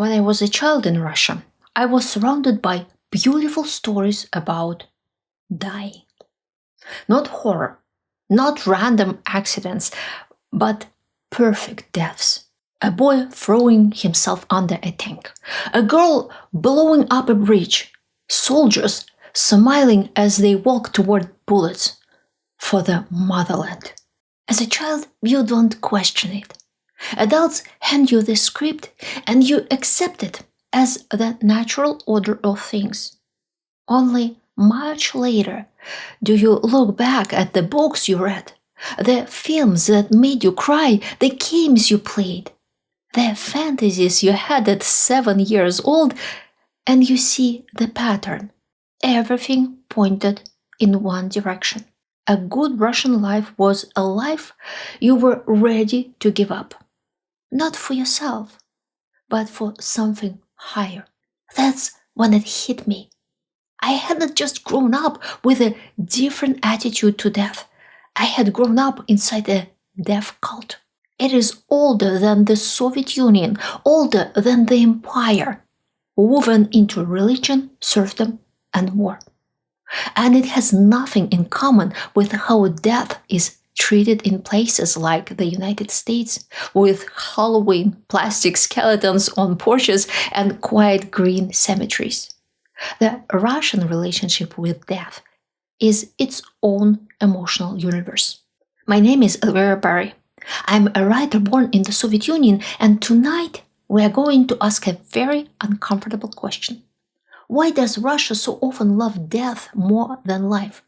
When I was a child in Russia, I was surrounded by beautiful stories about dying. Not horror, not random accidents, but perfect deaths. A boy throwing himself under a tank, a girl blowing up a bridge, soldiers smiling as they walk toward bullets for the motherland. As a child, you don't question it. Adults hand you the script and you accept it as the natural order of things. Only much later do you look back at the books you read, the films that made you cry, the games you played, the fantasies you had at 7 years old, and you see the pattern. Everything pointed in one direction. A good Russian life was a life you were ready to give up. Not for yourself, but for something higher. That's when it hit me. I hadn't just grown up with a different attitude to death. I had grown up inside a death cult. It is older than the Soviet Union, older than the empire, woven into religion, serfdom, and war. And it has nothing in common with how death is treated in places like the United States, with Halloween plastic skeletons on porches and quiet green cemeteries. The Russian relationship with death is its own emotional universe. My name is Elvira Bary. I'm a writer born in the Soviet Union, and tonight we are going to ask a very uncomfortable question. Why does Russia so often love death more than life?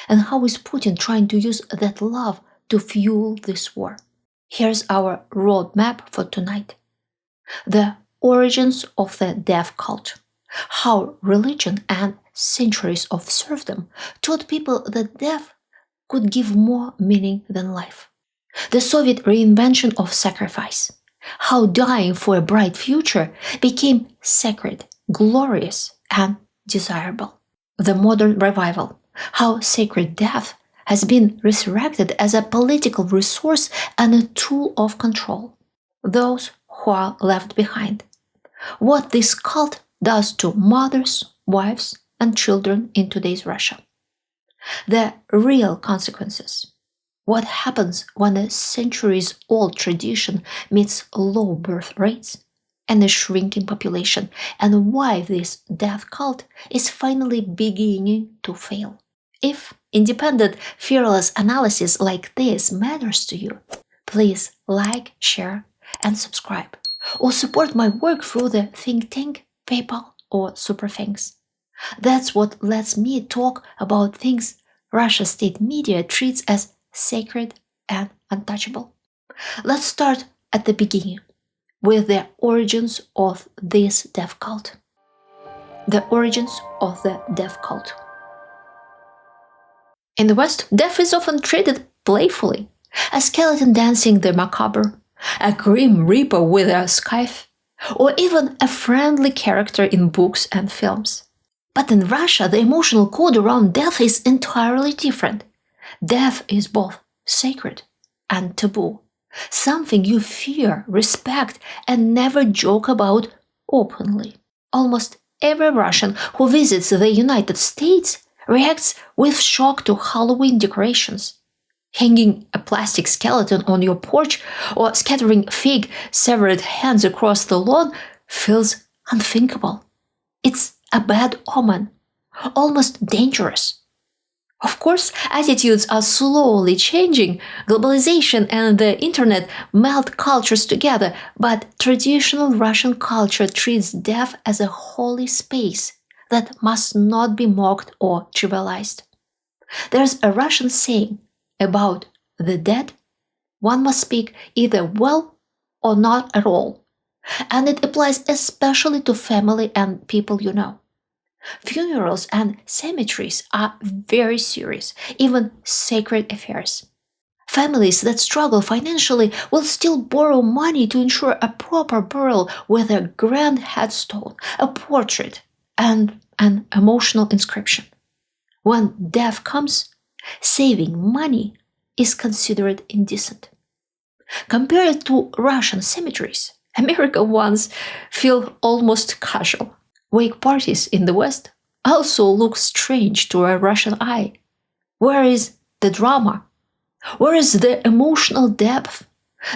And how is Putin trying to use that love to fuel this war? Here's our roadmap for tonight. The origins of the death cult. How religion and centuries of serfdom taught people that death could give more meaning than life. The Soviet reinvention of sacrifice. How dying for a bright future became sacred, glorious, and desirable. The modern revival. How sacred death has been resurrected as a political resource and a tool of control. Those who are left behind. What this cult does to mothers, wives, and children in today's Russia. The real consequences. What happens when a centuries-old tradition meets low birth rates and a shrinking population, and why this death cult is finally beginning to fail. If independent, fearless analysis like this matters to you, please like, share, and subscribe, or support my work through the think tank, PayPal, or Super Thanks. That's what lets me talk about things Russia state media treats as sacred and untouchable. Let's start at the beginning, with the origins of this death cult. The origins of the death cult. In the West, death is often treated playfully. A skeleton dancing the macabre, a grim reaper with a scythe, or even a friendly character in books and films. But in Russia, the emotional code around death is entirely different. Death is both sacred and taboo, something you fear, respect, and never joke about openly. Almost every Russian who visits the United States reacts with shock to Halloween decorations. Hanging a plastic skeleton on your porch or scattering fig severed hands across the lawn feels unthinkable. It's a bad omen, almost dangerous. Of course, attitudes are slowly changing. Globalization and the internet melt cultures together, but traditional Russian culture treats death as a holy space that must not be mocked or trivialized. There's a Russian saying about the dead: one must speak either well or not at all, and it applies especially to family and people you know. Funerals and cemeteries are very serious, even sacred affairs. Families that struggle financially will still borrow money to ensure a proper burial with a grand headstone, a portrait, and an emotional inscription. When death comes, saving money is considered indecent. Compared to Russian cemeteries, American ones feel almost casual. Wake parties in the West also look strange to a Russian eye. Where is the drama? Where is the emotional depth?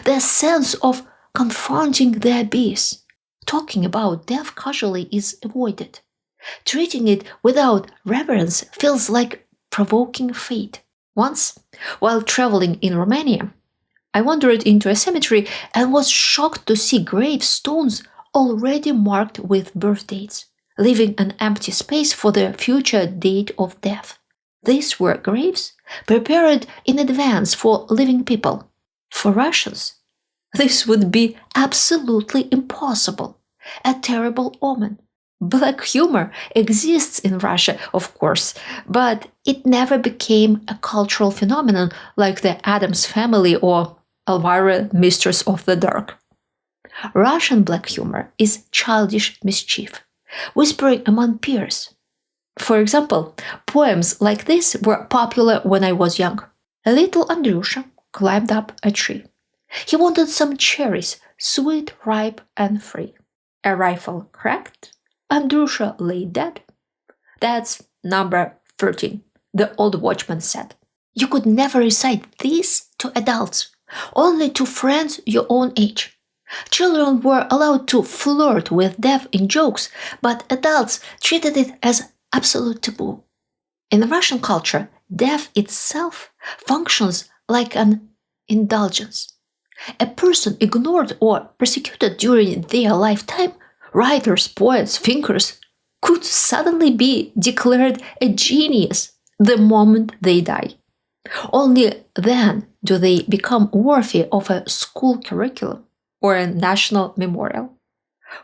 The sense of confronting the abyss? Talking about death casually is avoided. Treating it without reverence feels like provoking fate. Once, while traveling in Romania, I wandered into a cemetery and was shocked to see gravestones already marked with birth dates, leaving an empty space for the future date of death. These were graves prepared in advance for living people. For Russians, this would be absolutely impossible, a terrible omen. Black humor exists in Russia, of course, but it never became a cultural phenomenon like the Addams Family or Elvira, Mistress of the Dark. Russian black humor is childish mischief, whispering among peers. For example, poems like this were popular when I was young. A little Andrusha climbed up a tree. He wanted some cherries, sweet, ripe, and free. A rifle cracked. Andrusha lay dead. That's number 13, the old watchman said. You could never recite this to adults, only to friends your own age. Children were allowed to flirt with death in jokes, but adults treated it as absolute taboo. In Russian culture, death itself functions like an indulgence. A person ignored or persecuted during their lifetime, writers, poets, thinkers, could suddenly be declared a genius the moment they die. Only then do they become worthy of a school curriculum or a national memorial.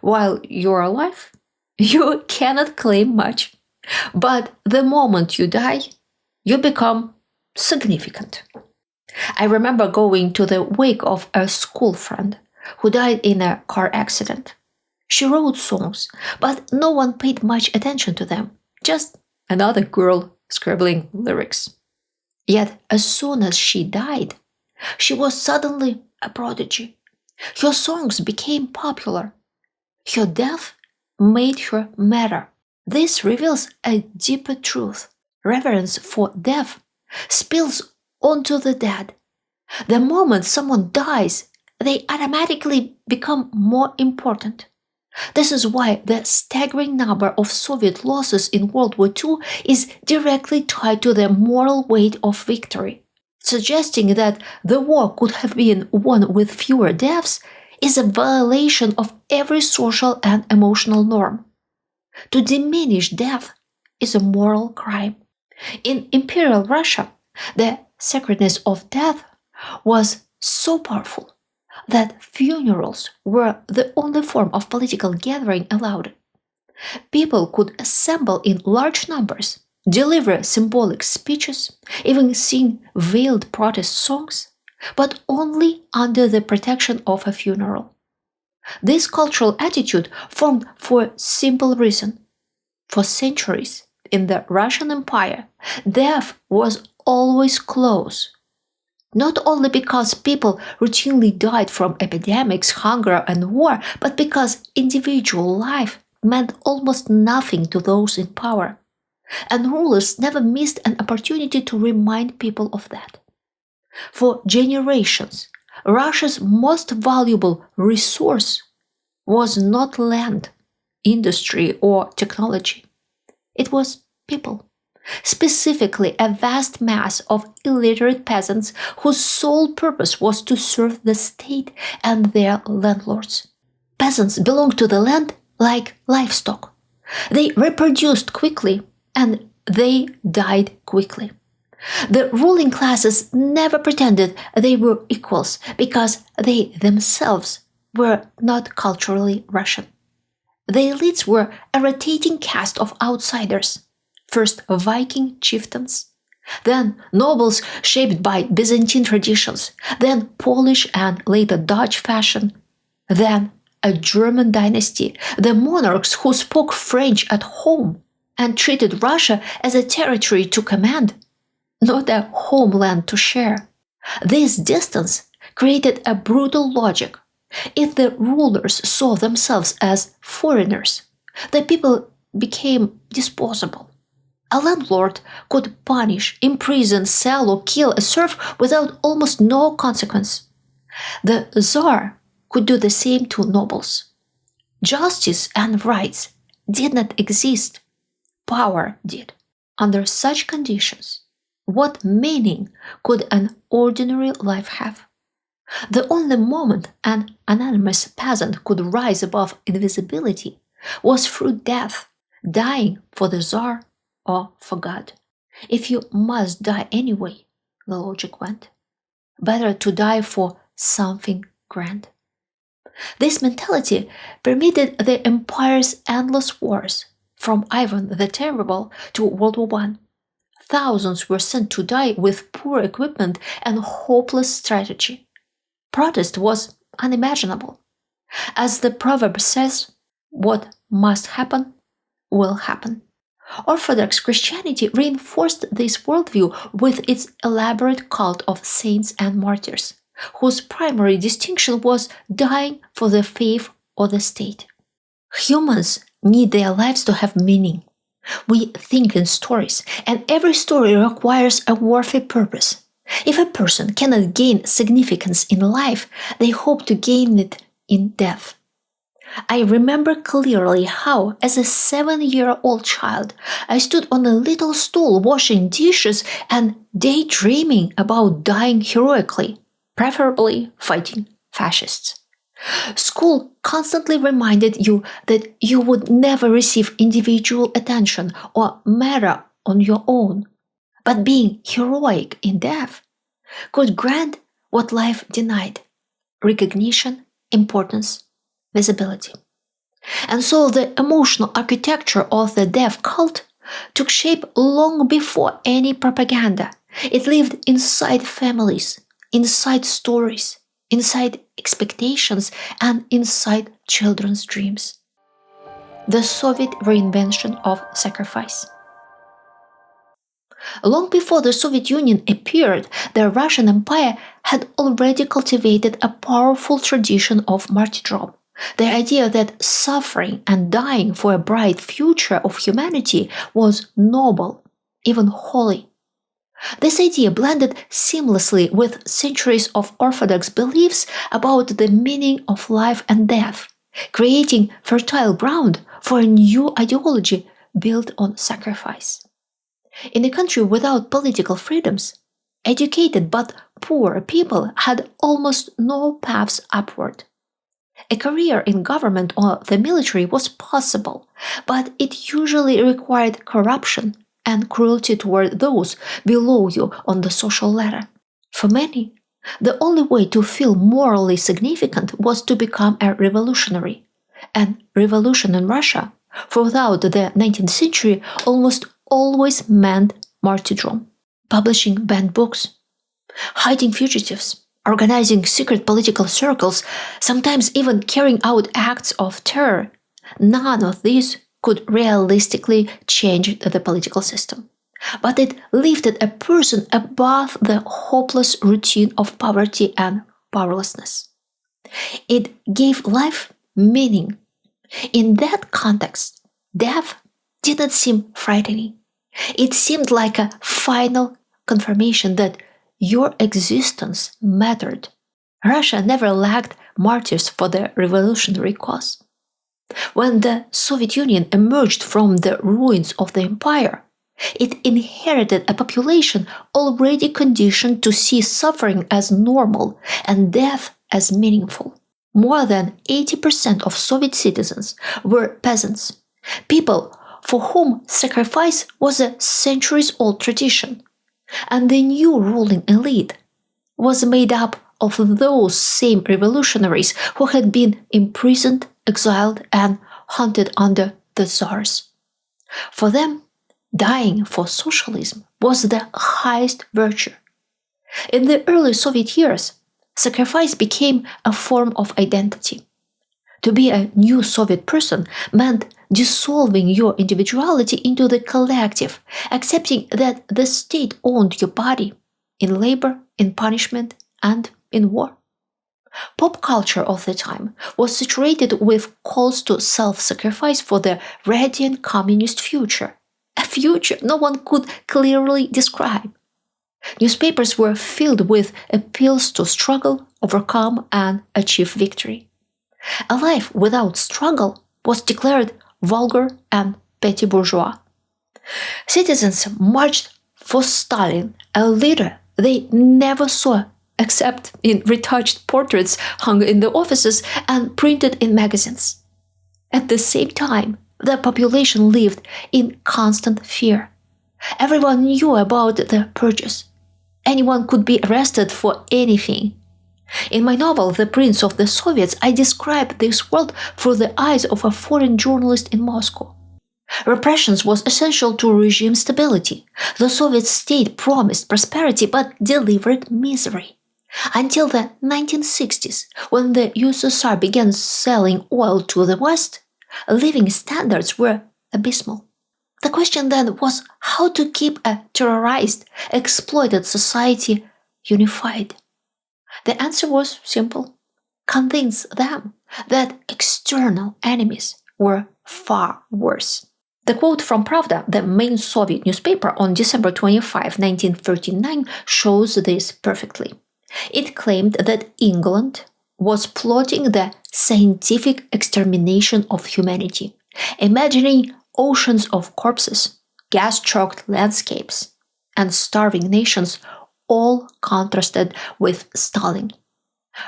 While you're alive, you cannot claim much. But the moment you die, you become significant. I remember going to the wake of a school friend who died in a car accident. She wrote songs, but no one paid much attention to them, just another girl scribbling lyrics. Yet as soon as she died, she was suddenly a prodigy. Her songs became popular. Her death made her matter. This reveals a deeper truth. Reverence for death spills onto the dead. The moment someone dies, they automatically become more important. This is why the staggering number of Soviet losses in World War II is directly tied to the moral weight of victory. Suggesting that the war could have been won with fewer deaths is a violation of every social and emotional norm. To diminish death is a moral crime. In Imperial Russia, the sacredness of death was so powerful that funerals were the only form of political gathering allowed. People could assemble in large numbers, deliver symbolic speeches, even sing veiled protest songs, but only under the protection of a funeral. This cultural attitude formed for a simple reason. For centuries, in the Russian Empire, death was always close. Not only because people routinely died from epidemics, hunger, and war, but because individual life meant almost nothing to those in power. And rulers never missed an opportunity to remind people of that. For generations, Russia's most valuable resource was not land, industry, or technology. It was people. Specifically, a vast mass of illiterate peasants whose sole purpose was to serve the state and their landlords. Peasants belonged to the land like livestock. They reproduced quickly and they died quickly. The ruling classes never pretended they were equals because they themselves were not culturally Russian. The elites were a rotating cast of outsiders. First Viking chieftains, then nobles shaped by Byzantine traditions, then Polish and later Dutch fashion, then a German dynasty, the monarchs who spoke French at home and treated Russia as a territory to command, not a homeland to share. This distance created a brutal logic. If the rulers saw themselves as foreigners, the people became disposable. A landlord could punish, imprison, sell, or kill a serf without almost no consequence. The Tsar could do the same to nobles. Justice and rights did not exist. Power did. Under such conditions, what meaning could an ordinary life have? The only moment an anonymous peasant could rise above invisibility was through death, dying for the Tsar or for God. If you must die anyway, the logic went, better to die for something grand. This mentality permitted the empire's endless wars, from Ivan the Terrible to World War I. Thousands were sent to die with poor equipment and hopeless strategy. Protest was unimaginable. As the proverb says, what must happen will happen. Orthodox Christianity reinforced this worldview with its elaborate cult of saints and martyrs, whose primary distinction was dying for the faith or the state. Humans need their lives to have meaning. We think in stories, and every story requires a worthy purpose. If a person cannot gain significance in life, they hope to gain it in death. I remember clearly how, as a 7-year-old child, I stood on a little stool washing dishes and daydreaming about dying heroically, preferably fighting fascists. School constantly reminded you that you would never receive individual attention or matter on your own, but being heroic in death could grant what life denied: recognition, importance, visibility. And so the emotional architecture of the death cult took shape long before any propaganda. It lived inside families, inside stories, inside expectations, and inside children's dreams. The Soviet reinvention of sacrifice. Long before the Soviet Union appeared, the Russian Empire had already cultivated a powerful tradition of martyrdom. The idea that suffering and dying for a bright future of humanity was noble, even holy. This idea blended seamlessly with centuries of Orthodox beliefs about the meaning of life and death, creating fertile ground for a new ideology built on sacrifice. In a country without political freedoms, educated but poor people had almost no paths upward. A career in government or the military was possible, but it usually required corruption and cruelty toward those below you on the social ladder. For many, the only way to feel morally significant was to become a revolutionary. And revolution in Russia, throughout the 19th century, almost always meant martyrdom. Publishing banned books, hiding fugitives, organizing secret political circles, sometimes even carrying out acts of terror. None of these could realistically change the political system. But it lifted a person above the hopeless routine of poverty and powerlessness. It gave life meaning. In that context, death did not seem frightening. It seemed like a final confirmation that your existence mattered. Russia never lacked martyrs for the revolutionary cause. When the Soviet Union emerged from the ruins of the empire, it inherited a population already conditioned to see suffering as normal and death as meaningful. More than 80% of Soviet citizens were peasants, people for whom sacrifice was a centuries-old tradition. And the new ruling elite was made up of those same revolutionaries who had been imprisoned, exiled, and hunted under the Tsars. For them, dying for socialism was the highest virtue. In the early Soviet years, sacrifice became a form of identity. To be a new Soviet person meant dissolving your individuality into the collective, accepting that the state owned your body in labor, in punishment, and in war. Pop culture of the time was saturated with calls to self-sacrifice for the radiant communist future, a future no one could clearly describe. Newspapers were filled with appeals to struggle, overcome, and achieve victory. A life without struggle was declared vulgar and petty bourgeois. Citizens marched for Stalin, a leader they never saw except in retouched portraits hung in the offices and printed in magazines. At the same time, the population lived in constant fear. Everyone knew about the purges. Anyone could be arrested for anything. In my novel, The Prince of the Soviets, I describe this world through the eyes of a foreign journalist in Moscow. Repression was essential to regime stability. The Soviet state promised prosperity but delivered misery. Until the 1960s, when the USSR began selling oil to the West, living standards were abysmal. The question then was how to keep a terrorized, exploited society unified. The answer was simple: convince them that external enemies were far worse. The quote from Pravda, the main Soviet newspaper, on December 25, 1939, shows this perfectly. It claimed that England was plotting the scientific extermination of humanity, imagining oceans of corpses, gas-choked landscapes, and starving nations, all contrasted with Stalin,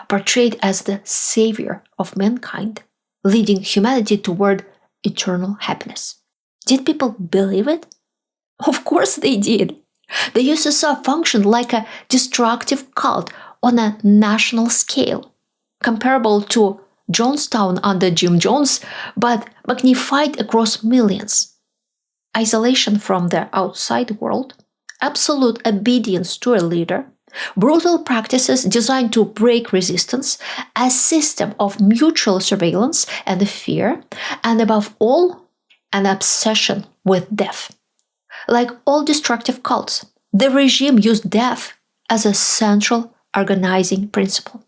portrayed as the savior of mankind, leading humanity toward eternal happiness. Did people believe it? Of course they did. The USSR functioned like a destructive cult on a national scale, comparable to Jonestown under Jim Jones, but magnified across millions. Isolation from the outside world, absolute obedience to a leader, brutal practices designed to break resistance, a system of mutual surveillance and fear, and above all, an obsession with death. Like all destructive cults, the regime used death as a central organizing principle.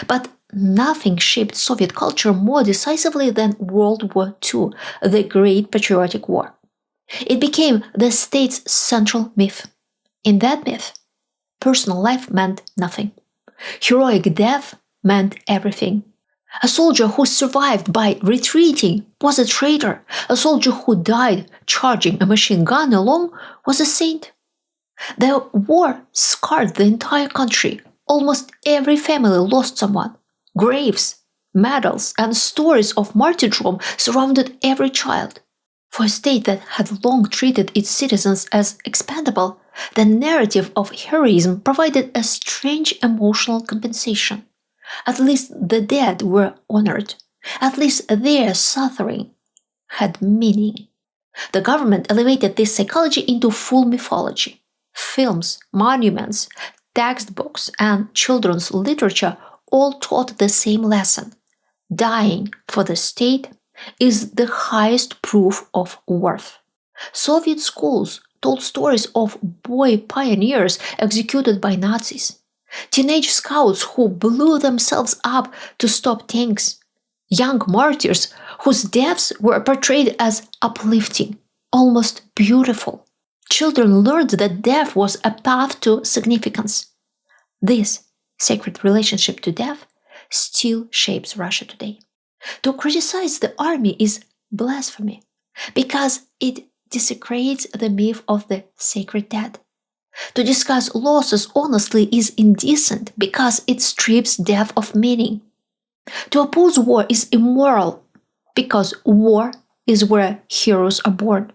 But nothing shaped Soviet culture more decisively than World War II, the Great Patriotic War. It became the state's central myth. In that myth, personal life meant nothing. Heroic death meant everything. A soldier who survived by retreating was a traitor. A soldier who died charging a machine gun alone was a saint. The war scarred the entire country. Almost every family lost someone. Graves, medals, and stories of martyrdom surrounded every child. For a state that had long treated its citizens as expendable, the narrative of heroism provided a strange emotional compensation. At least the dead were honored. At least their suffering had meaning. The government elevated this psychology into full mythology. Films, monuments, textbooks, and children's literature all taught the same lesson. Dying for the state is the highest proof of worth. Soviet schools told stories of boy pioneers executed by Nazis, teenage scouts who blew themselves up to stop tanks, young martyrs whose deaths were portrayed as uplifting, almost beautiful. Children learned that death was a path to significance. This sacred relationship to death still shapes Russia today. To criticize the army is blasphemy because it desecrates the myth of the sacred dead. To discuss losses honestly is indecent because it strips death of meaning. To oppose war is immoral because war is where heroes are born.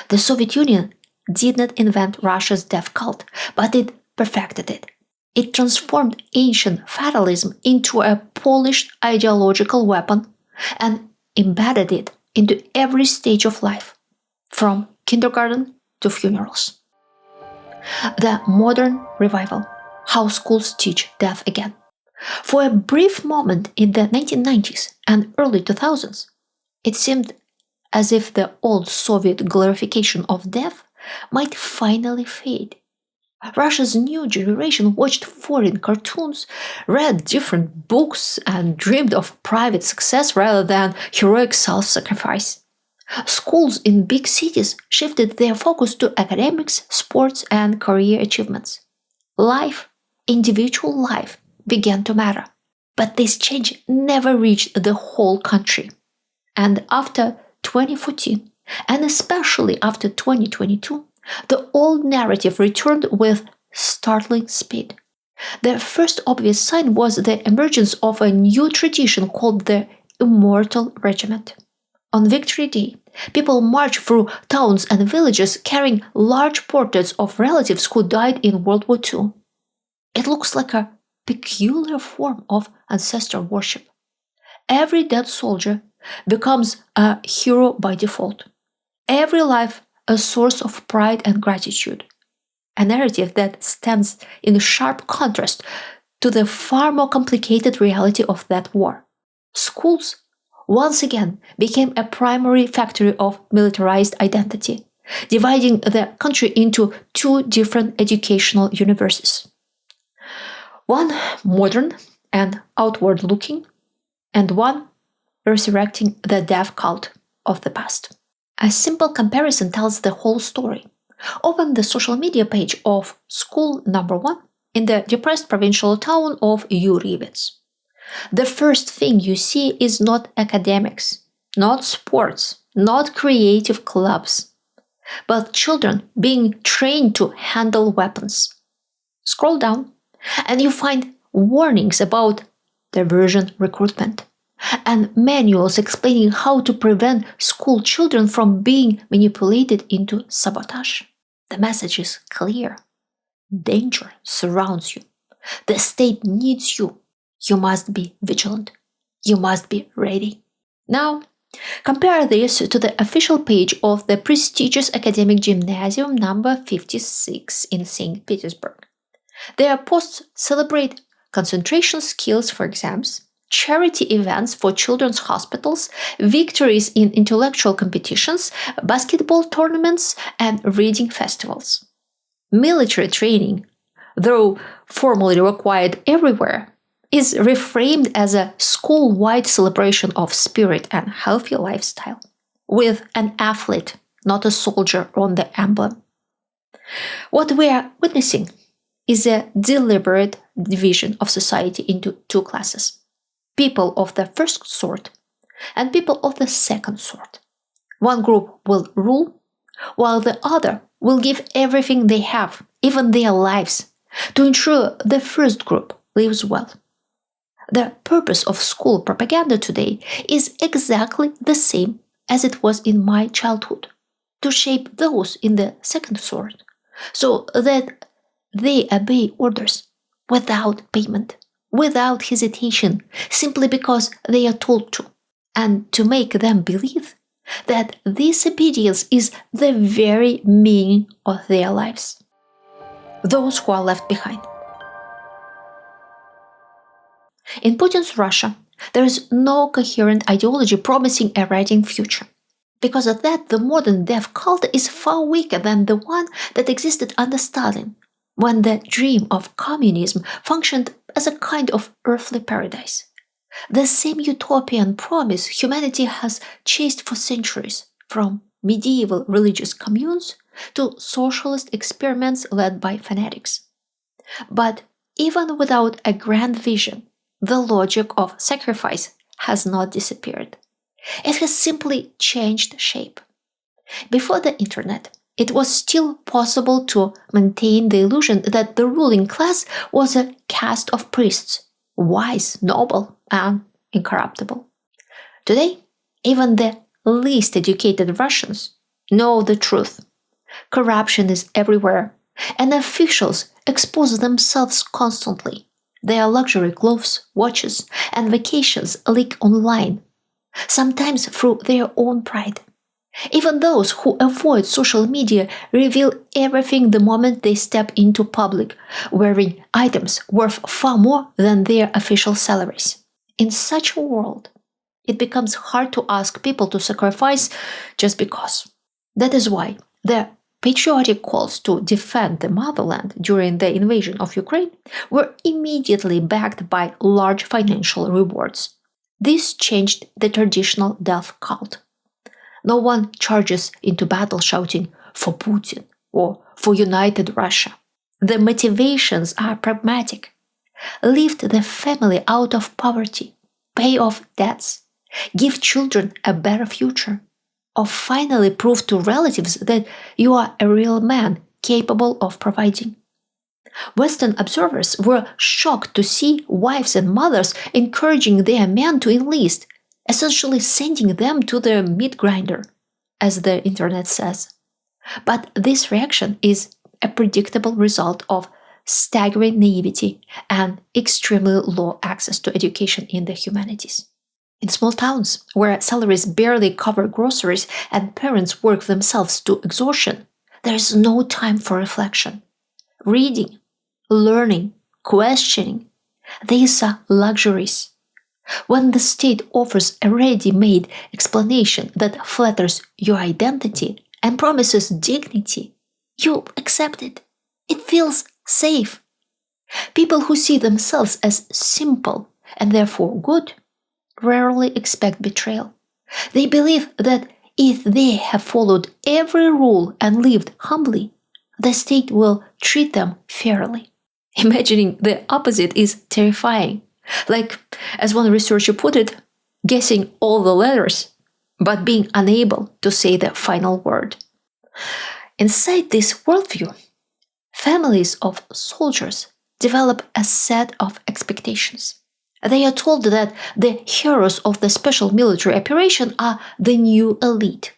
The Soviet Union did not invent Russia's death cult, but it perfected it. It transformed ancient fatalism into a polished ideological weapon and embedded it into every stage of life, from kindergarten to funerals. The modern revival, how schools teach death again. For a brief moment in the 1990s and early 2000s, it seemed as if the old Soviet glorification of death might finally fade. Russia's new generation watched foreign cartoons, read different books, and dreamed of private success rather than heroic self-sacrifice. Schools in big cities shifted their focus to academics, sports, and career achievements. Life, individual life, began to matter. But this change never reached the whole country. And after 2014, and especially after 2022, the old narrative returned with startling speed. The first obvious sign was the emergence of a new tradition called the Immortal Regiment. On Victory Day, people marched through towns and villages carrying large portraits of relatives who died in World War II. It looks like a peculiar form of ancestor worship. Every dead soldier becomes a hero by default. Every life a source of pride and gratitude. A narrative that stands in sharp contrast to the far more complicated reality of that war. Schools once again became a primary factory of militarized identity, dividing the country into two different educational universes. One modern and outward-looking, and one resurrecting the death cult of the past. A simple comparison tells the whole story. Open the social media page of school number 1 in the depressed provincial town of Yurivets. The first thing you see is not academics, not sports, not creative clubs, but children being trained to handle weapons. Scroll down, and you find warnings about diversion recruitment and manuals explaining how to prevent school children from being manipulated into sabotage. The message is clear. Danger surrounds you. The state needs you. You must be vigilant. You must be ready. Now, compare this to the official page of the prestigious academic gymnasium number 56 in St. Petersburg. Their posts celebrate concentration skills for exams, charity events for children's hospitals, victories in intellectual competitions, basketball tournaments, and reading festivals. Military training, though formally required everywhere, is reframed as a school-wide celebration of spirit and healthy lifestyle, with an athlete, not a soldier, on the emblem. What we are witnessing is a deliberate division of society into two classes: people of the first sort and people of the second sort. One group will rule, while the other will give everything they have, even their lives, to ensure the first group lives well. The purpose of school propaganda today is exactly the same as it was in my childhood: to shape those in the second sort, so that they obey orders without payment, without hesitation, simply because they are told to, and to make them believe that this obedience is the very meaning of their lives. Those who are left behind. In Putin's Russia, there is no coherent ideology promising a radiant future. Because of that, the modern death cult is far weaker than the one that existed under Stalin, when the dream of communism functioned as a kind of earthly paradise. The same utopian promise humanity has chased for centuries, from medieval religious communes to socialist experiments led by fanatics. But even without a grand vision, the logic of sacrifice has not disappeared. It has simply changed shape. Before the internet, it was still possible to maintain the illusion that the ruling class was a caste of priests, wise, noble, and incorruptible. Today, even the least educated Russians know the truth. Corruption is everywhere, and officials expose themselves constantly. Their luxury clothes, watches, and vacations leak online, sometimes through their own pride. Even those who avoid social media reveal everything the moment they step into public, wearing items worth far more than their official salaries. In such a world, it becomes hard to ask people to sacrifice just because. That is why the Patriotic calls to defend the motherland during the invasion of Ukraine were immediately backed by large financial rewards. This changed the traditional death cult. No one charges into battle shouting, "For Putin" or "For United Russia." The motivations are pragmatic. Lift the family out of poverty, pay off debts, give children a better future, or finally prove to relatives that you are a real man capable of providing. Western observers were shocked to see wives and mothers encouraging their men to enlist, essentially sending them to the meat grinder, as the internet says. But this reaction is a predictable result of staggering naivety and extremely low access to education in the humanities. In small towns, where salaries barely cover groceries and parents work themselves to exhaustion, there is no time for reflection. Reading, learning, questioning, these are luxuries. When the state offers a ready-made explanation that flatters your identity and promises dignity, you accept it. It feels safe. People who see themselves as simple and therefore good rarely expect betrayal. They believe that if they have followed every rule and lived humbly, the state will treat them fairly. Imagining the opposite is terrifying. Like, as one researcher put it, guessing all the letters, but being unable to say the final word. Inside this worldview, families of soldiers develop a set of expectations. They are told that the heroes of the special military operation are the new elite.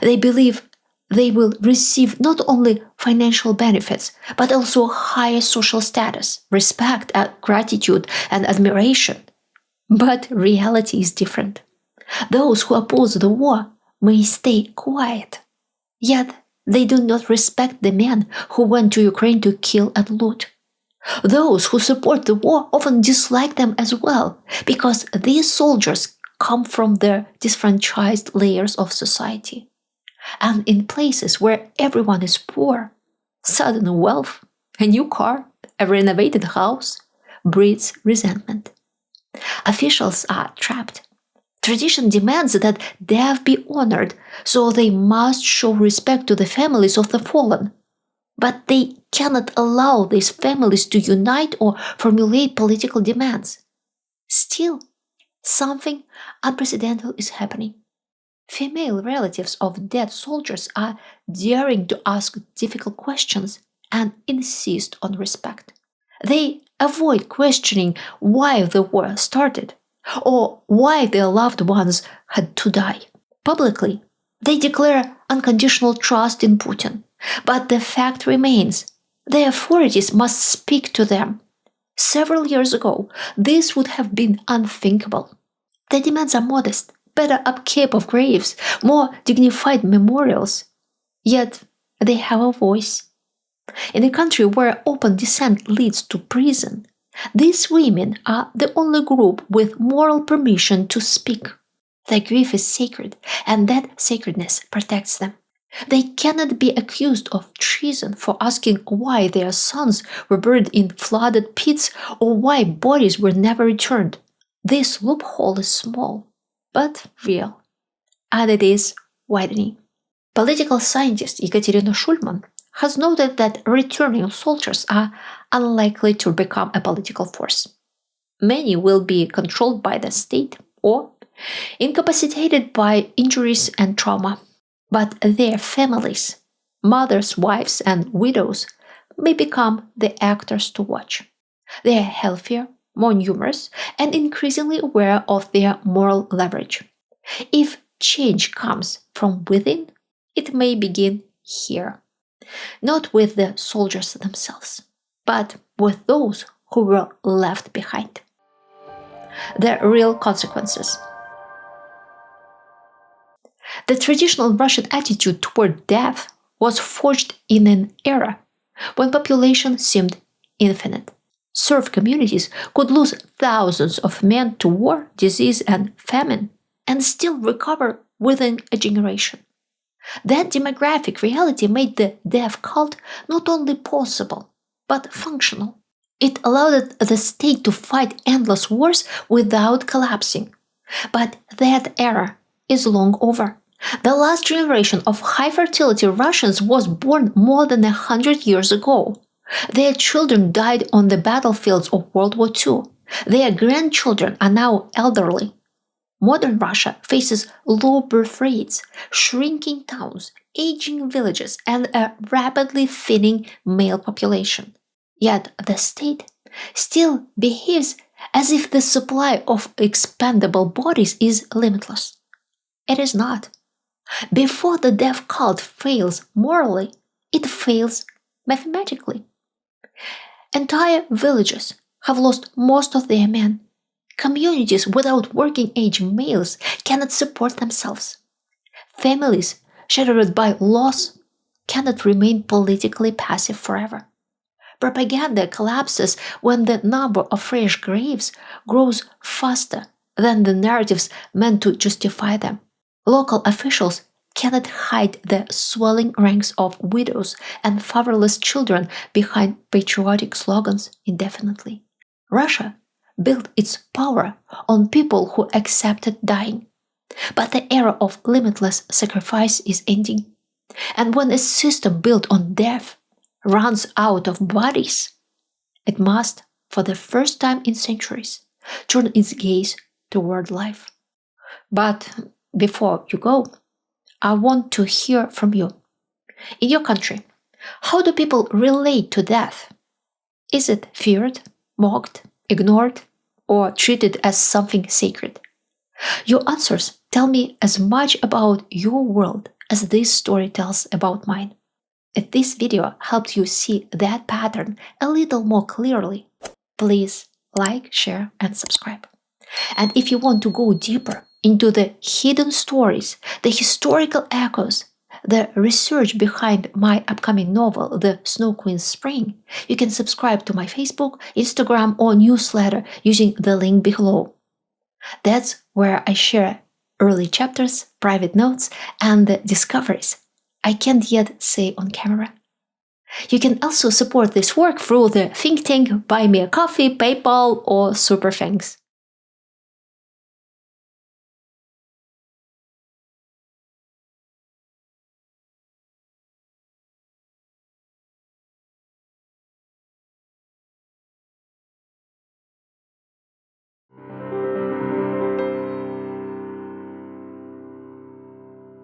They believe they will receive not only financial benefits, but also higher social status, respect, gratitude, and admiration. But reality is different. Those who oppose the war may stay quiet, yet they do not respect the men who went to Ukraine to kill and loot. Those who support the war often dislike them as well, because these soldiers come from the disfranchised layers of society. And in places where everyone is poor, sudden wealth, a new car, a renovated house, breeds resentment. Officials are trapped. Tradition demands that death be honored, so they must show respect to the families of the fallen. But they cannot allow these families to unite or formulate political demands. Still, something unprecedented is happening. Female relatives of dead soldiers are daring to ask difficult questions and insist on respect. They avoid questioning why the war started or why their loved ones had to die. Publicly, they declare unconditional trust in Putin. But the fact remains, the authorities must speak to them. Several years ago, this would have been unthinkable. The demands are modest, better upkeep of graves, more dignified memorials. Yet they have a voice. In a country where open dissent leads to prison, these women are the only group with moral permission to speak. Their grief is sacred, and that sacredness protects them. They cannot be accused of treason for asking why their sons were buried in flooded pits or why bodies were never returned. This loophole is small, but real, and it is widening. Political scientist Ekaterina Schulman has noted that returning soldiers are unlikely to become a political force. Many will be controlled by the state or incapacitated by injuries and trauma. But their families, mothers, wives, and widows, may become the actors to watch. They are healthier, more numerous, and increasingly aware of their moral leverage. If change comes from within, it may begin here, not with the soldiers themselves, but with those who were left behind. The real consequences. The traditional Russian attitude toward death was forged in an era when population seemed infinite. Serf communities could lose thousands of men to war, disease, and famine, and still recover within a generation. That demographic reality made the death cult not only possible, but functional. It allowed the state to fight endless wars without collapsing. But that era is long over. The last generation of high fertility Russians was born more than 100 years ago. Their children died on the battlefields of World War II. Their grandchildren are now elderly. Modern Russia faces low birth rates, shrinking towns, aging villages, and a rapidly thinning male population. Yet the state still behaves as if the supply of expendable bodies is limitless. It is not. Before the death cult fails morally, it fails mathematically. Entire villages have lost most of their men. Communities without working-age males cannot support themselves. Families shattered by loss cannot remain politically passive forever. Propaganda collapses when the number of fresh graves grows faster than the narratives meant to justify them. Local officials cannot hide the swelling ranks of widows and fatherless children behind patriotic slogans indefinitely. Russia built its power on people who accepted dying. But the era of limitless sacrifice is ending. And when a system built on death runs out of bodies, it must, for the first time in centuries, turn its gaze toward life. But before you go, I want to hear from you. In your country, how do people relate to death? Is it feared, mocked, ignored, or treated as something sacred? Your answers tell me as much about your world as this story tells about mine. If this video helped you see that pattern a little more clearly, please like, share, and subscribe. And if you want to go deeper into the hidden stories, the historical echoes, the research behind my upcoming novel, The Snow Queen's Spring, you can subscribe to my Facebook, Instagram, or newsletter using the link below. That's where I share early chapters, private notes, and discoveries I can't yet say on camera. You can also support this work through the think tank, Buy Me a Coffee, PayPal, or Super Thanks.